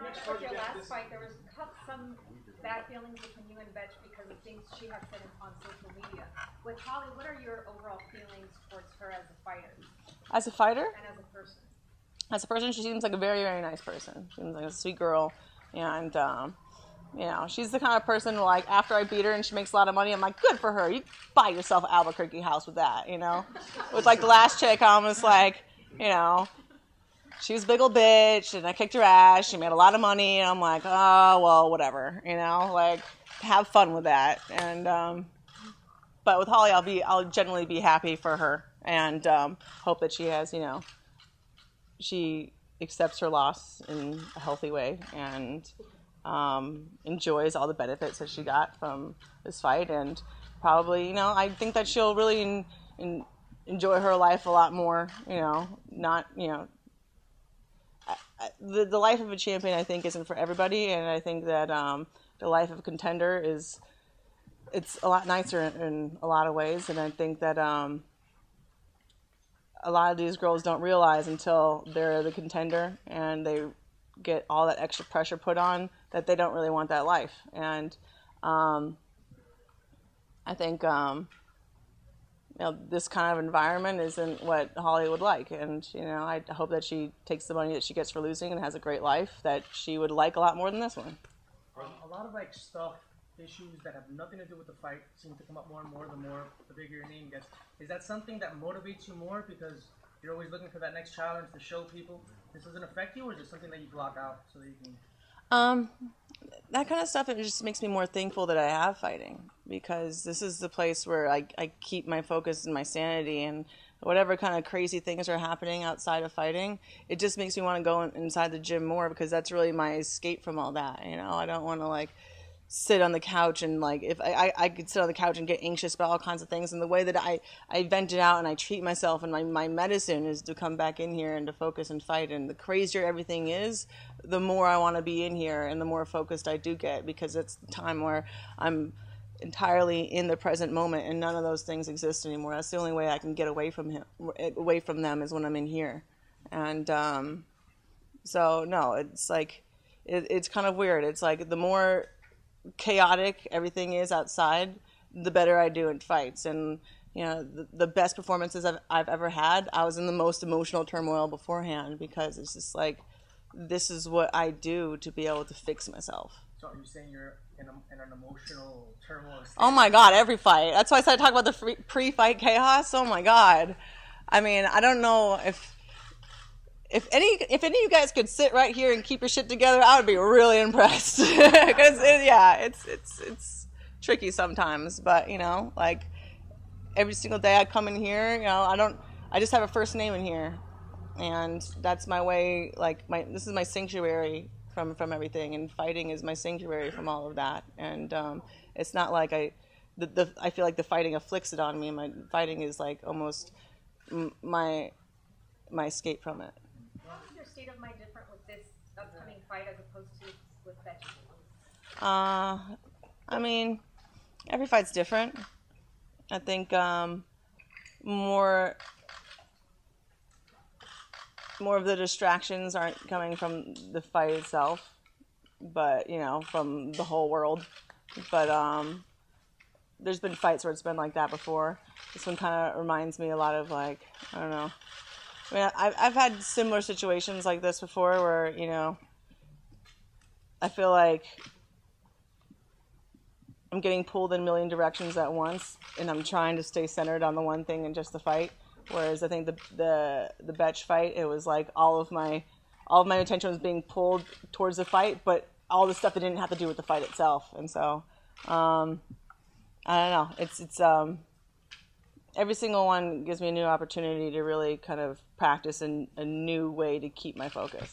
mentioned with your last fight, there was some bad feelings between you and Betch because of things she had said on social media. With Holly, what are your overall feelings towards her as a fighter? As a fighter? And as a person? As a person, she seems like a very, very nice person. She seems like a sweet girl. And, you know, she's the kind of person who, like, after I beat her and she makes a lot of money, I'm like, good for her. You buy yourself an Albuquerque house with that, you know? With, like, the last chick, I was like, you know, she was a big old bitch, and I kicked her ass. She made a lot of money, and I'm like, oh, well, whatever, you know? Like, have fun with that. And, but with Holly, I'll generally be happy for her and hope that she has, you know, she accepts her loss in a healthy way and enjoys all the benefits that she got from this fight. And probably, you know, I think that she'll really enjoy her life a lot more, you know, not, you know, the life of a champion, I think, isn't for everybody. And I think that the life of a contender it's a lot nicer in a lot of ways. And I think that a lot of these girls don't realize until they're the contender and they get all that extra pressure put on that they don't really want that life. And I think you know, this kind of environment isn't what Holly would like. And, you know, I hope that she takes the money that she gets for losing and has a great life that she would like a lot more than this one. A lot of, like, issues that have nothing to do with the fight seem to come up more and more the bigger your name gets. Is that something that motivates you more because you're always looking for that next challenge to show people this doesn't affect you, or is it something that you block out so that you can... That kind of stuff, it just makes me more thankful that I have fighting, because this is the place where I keep my focus and my sanity, and whatever kind of crazy things are happening outside of fighting, it just makes me want to go inside the gym more, because that's really my escape from all that. You know, I don't want to, like, sit on the couch and, like, if I could sit on the couch and get anxious about all kinds of things, and the way that I vent it out and I treat myself, and my medicine is to come back in here and to focus and fight. And the crazier everything is, the more I want to be in here and the more focused I do get, because it's the time where I'm entirely in the present moment and none of those things exist anymore. That's the only way I can get away from them is when I'm in here. And so no, it's like it's kind of weird. It's like the more chaotic everything is outside, the better I do in fights. And you know, the best performances I've ever had, I was in the most emotional turmoil beforehand, because it's just like, this is what I do to be able to fix myself. So are you saying you're in an emotional turmoil state? Oh my God, every fight. That's why I started talking about the pre-fight chaos. Oh my God. I mean, I don't know if any of you guys could sit right here and keep your shit together, I would be really impressed. Because it's tricky sometimes, but you know, like every single day I come in here, you know, I just have a first name in here, and that's my way. Like this is my sanctuary from everything, and fighting is my sanctuary from all of that. And it's not like I feel like the fighting afflicts it on me. My fighting is like almost my escape from it. How is your state of mind different with this upcoming fight as opposed to with Betch? I mean, every fight's different. I think more of the distractions aren't coming from the fight itself, but you know, from the whole world. But there's been fights where it's been like that before. This one kind of reminds me a lot of, like, I don't know. I mean, I've had similar situations like this before where, you know, I feel like I'm getting pulled in a million directions at once, and I'm trying to stay centered on the one thing and just the fight. Whereas I think the Betch fight, it was like all of my attention was being pulled towards the fight, but all the stuff that didn't have to do with the fight itself. And so I don't know. It's every single one gives me a new opportunity to really kind of practice a new way to keep my focus.